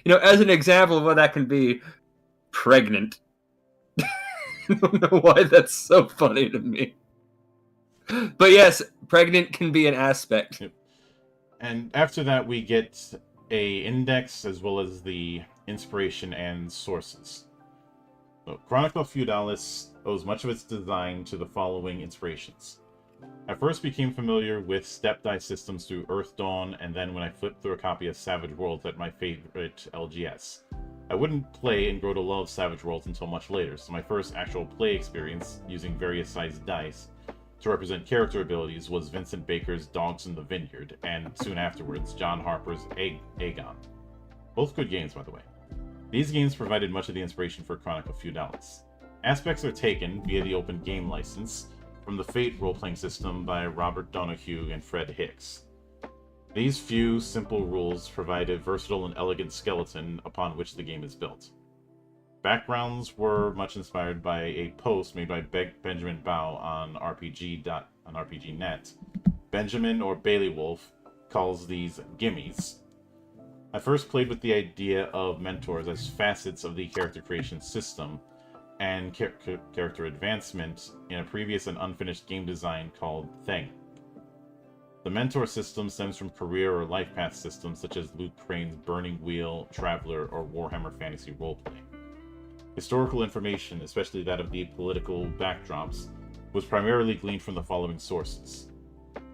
as an example of what that can be, pregnant. I don't know why that's so funny to me. But yes, pregnant can be an aspect. Yep. And after that, we get a index as well as the inspiration and sources. So, Chronica Feudalis owes much of its design to the following inspirations. I first became familiar with step die systems through Earth Dawn, and then when I flipped through a copy of Savage Worlds at my favorite LGS. I wouldn't play and grow to love Savage Worlds until much later, so my first actual play experience using various sized dice to represent character abilities was Vincent Baker's Dogs in the Vineyard, and soon afterwards, John Harper's Aegon. Both good games, by the way. These games provided much of the inspiration for Chronica Feudalis. Aspects are taken, via the open game license, from the Fate role-playing system by Robert Donahue and Fred Hicks. These few, simple rules provide a versatile and elegant skeleton upon which the game is built. Backgrounds were much inspired by a post made by Benjamin Bao on RPG.net. Benjamin, or Bailey Wolf, calls these gimmies. I first played with the idea of mentors as facets of the character creation system and character advancement in a previous and unfinished game design called Thing. The mentor system stems from career or life path systems such as Luke Crane's Burning Wheel, Traveler, or Warhammer Fantasy Roleplay. Historical information, especially that of the political backdrops, was primarily gleaned from the following sources.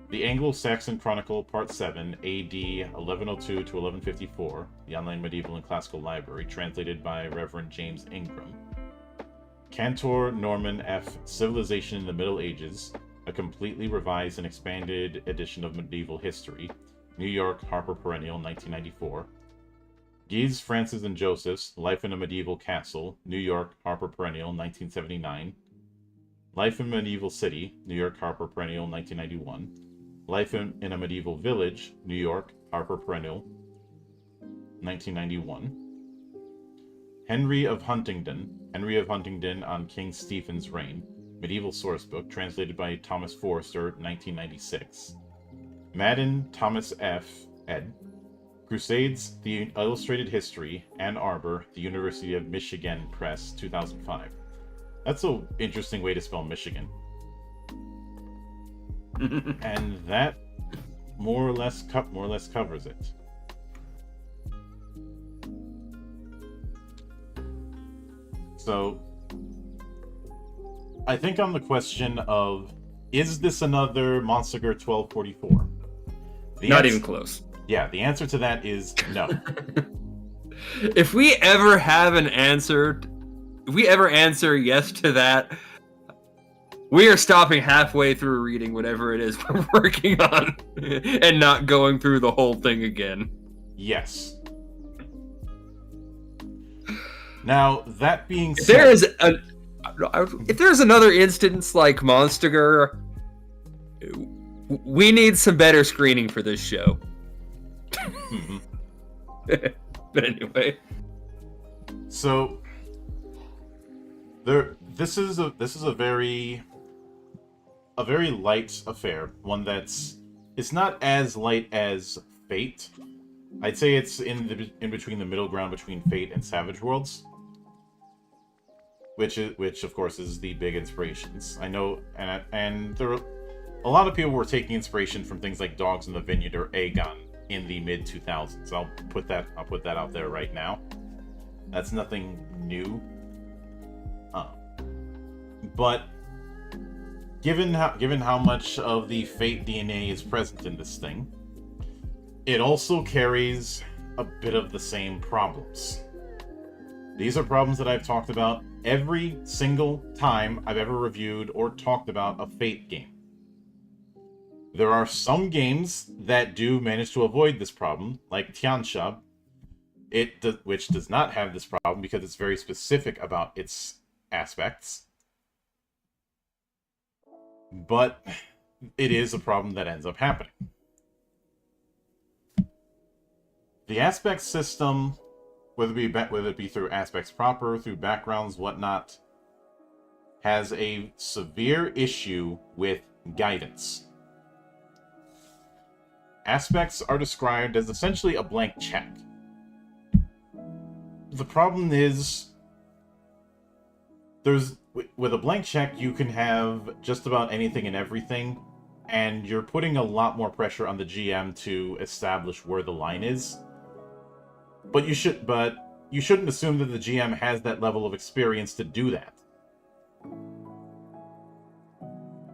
The Anglo-Saxon Chronicle, Part 7, AD 1102 to 1154, the online medieval and classical library, translated by Reverend James Ingram. Cantor Norman F. Civilization in the Middle Ages, a completely revised and expanded edition of medieval history, New York, Harper Perennial, 1994. Guise, Francis and Joseph's Life in a Medieval Castle, New York, Harper Perennial, 1979. Life in a Medieval City, New York, Harper Perennial, 1991. Life in a Medieval Village, New York, Harper Perennial, 1991. Henry of Huntingdon on King Stephen's Reign, Medieval Sourcebook, translated by Thomas Forrester, 1996. Madden, Thomas F. ed. Crusades, The Illustrated History, Ann Arbor, The University of Michigan Press, 2005. That's an interesting way to spell Michigan. And that more or less covers it. So, I think on the question of, is this another Monster 1244? Not even close. Yeah, the answer to that is no. If we ever answer yes to that, we are stopping halfway through reading whatever it is we're working on and not going through the whole thing again. Yes. Now, that being said... If there's another instance like Monster, we need some better screening for this show. Mm-hmm. But anyway. So, this is a very light affair. One it's not as light as Fate. I'd say it's in between the middle ground between Fate and Savage Worlds, which of course is the big inspirations. I know, and there a lot of people were taking inspiration from things like Dogs in the Vineyard or Aegon in the mid 2000s. I'll put that out there right now. That's nothing new. But given how much of the Fate DNA is present in this thing, it also carries a bit of the same problems. These are problems that I've talked about every single time I've ever reviewed or talked about a Fate game. There are some games that do manage to avoid this problem, like Tianxia, which does not have this problem because it's very specific about its aspects. But it is a problem that ends up happening. The aspect system, whether it be through aspects proper, through backgrounds, whatnot, has a severe issue with guidance. Aspects are described as essentially a blank check. The problem is, with a blank check, you can have just about anything and everything, and you're putting a lot more pressure on the GM to establish where the line is. But you shouldn't assume that the GM has that level of experience to do that.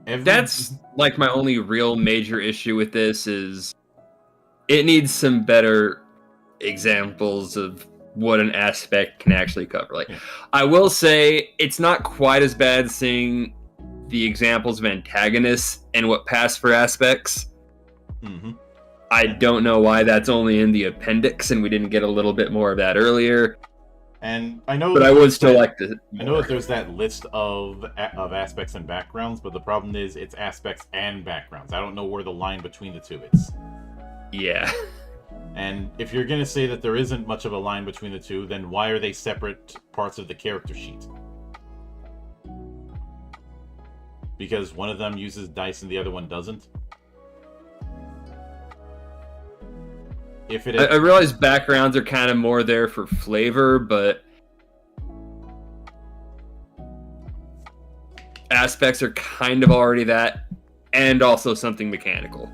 That's like my only real major issue with this is it needs some better examples of what an aspect can actually cover. Like, yeah. I will say it's not quite as bad seeing the examples of antagonists and what pass for aspects. Mm-hmm. I don't know why that's only in the appendix and we didn't get a little bit more of that earlier. And I know, but I would still like to. I know that there's that list of aspects and backgrounds, but the problem is it's aspects and backgrounds. I don't know where the line between the two is. Yeah. And if you're going to say that there isn't much of a line between the two, then why are they separate parts of the character sheet? Because one of them uses dice and the other one doesn't? I realize backgrounds are kind of more there for flavor, but aspects are kind of already that, and also something mechanical.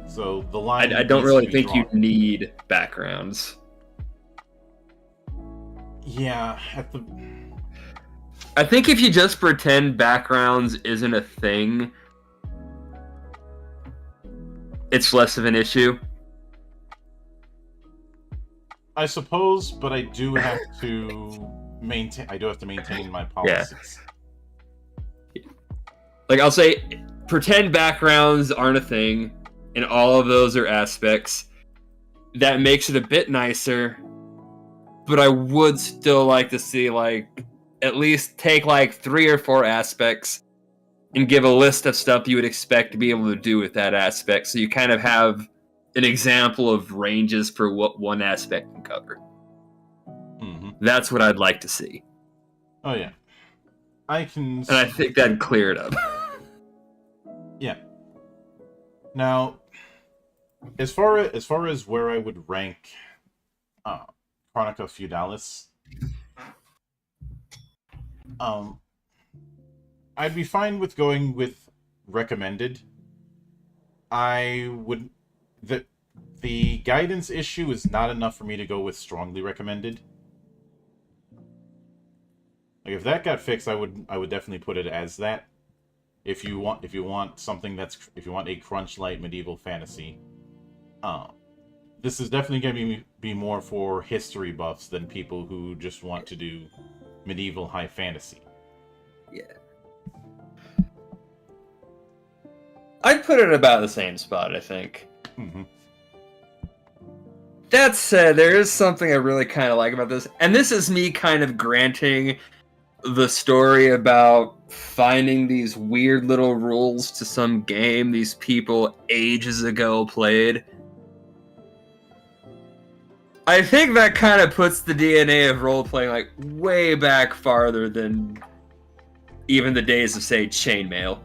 So the line... I don't really think you need backgrounds. Yeah, I think if you just pretend backgrounds isn't a thing, it's less of an issue. I suppose, but I do have to maintain my policies. Like, I'll say, pretend backgrounds aren't a thing, and all of those are aspects. That makes it a bit nicer, but I would still like to see, like, at least take, like, 3 or 4 aspects and give a list of stuff you would expect to be able to do with that aspect, so you kind of have an example of ranges for what one aspect can cover. Mm-hmm. That's what I'd like to see. Oh, yeah. And I think that'd clear it up. Yeah. Now, as far as where I would rank Chronica Feudalis, I'd be fine with going with recommended. The guidance issue is not enough for me to go with strongly recommended. Like, if that got fixed, I would definitely put it as that. If you want a crunch light medieval fantasy, this is definitely going to be more for history buffs than people who just want to do medieval high fantasy. Yeah. I'd put it about the same spot, I think. Mm-hmm. That said, there is something I really kind of like about this, and this is me kind of granting the story about finding these weird little rules to some game these people ages ago played. I think that kind of puts the DNA of role-playing, like, way back farther than even the days of, say, chainmail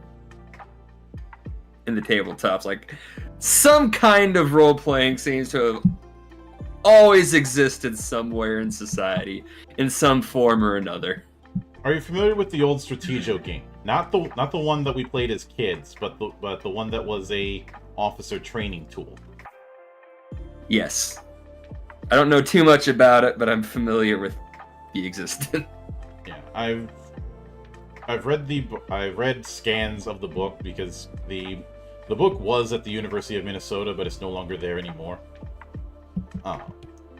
in the tabletops. Like, some kind of role-playing seems to have always existed somewhere in society, in some form or another. Are you familiar with the old Strategio game? Not the one that we played as kids, but the one that was a officer training tool. Yes. I don't know too much about it, but I'm familiar with the existence. Yeah, I've read scans of the book because the book was at the University of Minnesota, but it's no longer there anymore.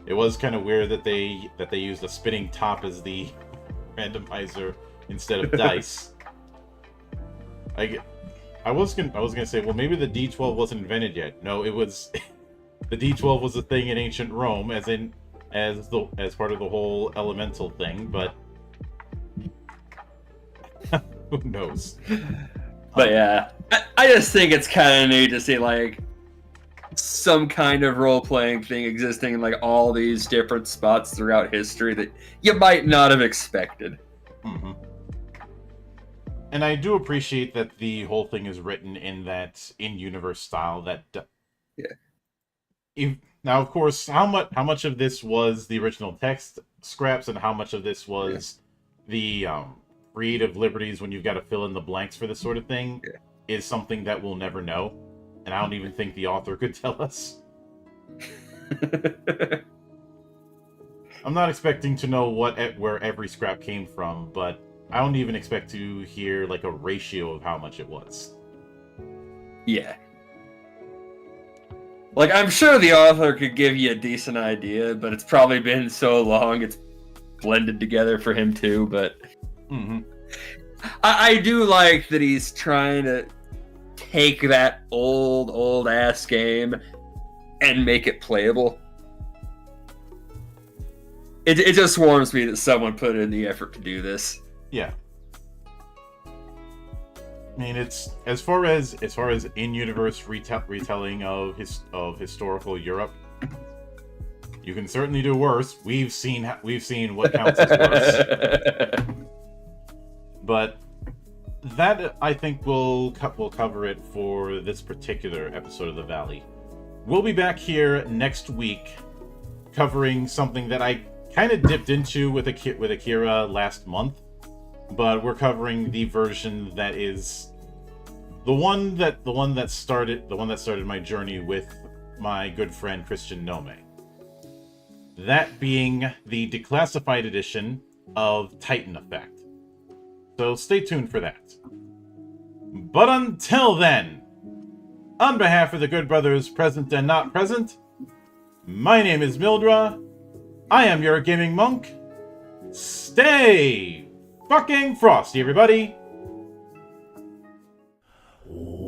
It was kind of weird that they used a spinning top as the randomizer instead of dice. I was gonna say, well, maybe the D12 wasn't invented yet. No, it was. The D12 was a thing in ancient Rome, as part of the whole elemental thing, but who knows? But yeah, I just think it's kind of neat to see, like, some kind of role-playing thing existing in, like, all these different spots throughout history that you might not have expected. Mm-hmm. And I do appreciate that the whole thing is written in that in-universe style. Now, of course, how much of this was the original text scraps, and how much of this was the creative liberties when you've got to fill in the blanks for this sort of thing, is something that we'll never know. And I don't even think the author could tell us. I'm not expecting to know where every scrap came from, but I don't even expect to hear, like, a ratio of how much it was. Yeah. Like, I'm sure the author could give you a decent idea, but it's probably been so long it's blended together for him too, but... Mm-hmm. I do like that he's trying to take that old ass game and make it playable. It just warms me that someone put in the effort to do this. Yeah. I mean, it's as far as in-universe retelling of historical Europe, you can certainly do worse. We've seen what counts as worse. But that, I think, will cover it for this particular episode of The Valley. We'll be back here next week, covering something that I kind of dipped into with Akira last month, but we're covering the version that is the one that started my journey with my good friend Christian Nome. That being the declassified edition of Titan Effect. So stay tuned for that. But until then, on behalf of the good brothers present and not present, my name is Mildra. I am your gaming monk. Stay fucking frosty, everybody. Thank you.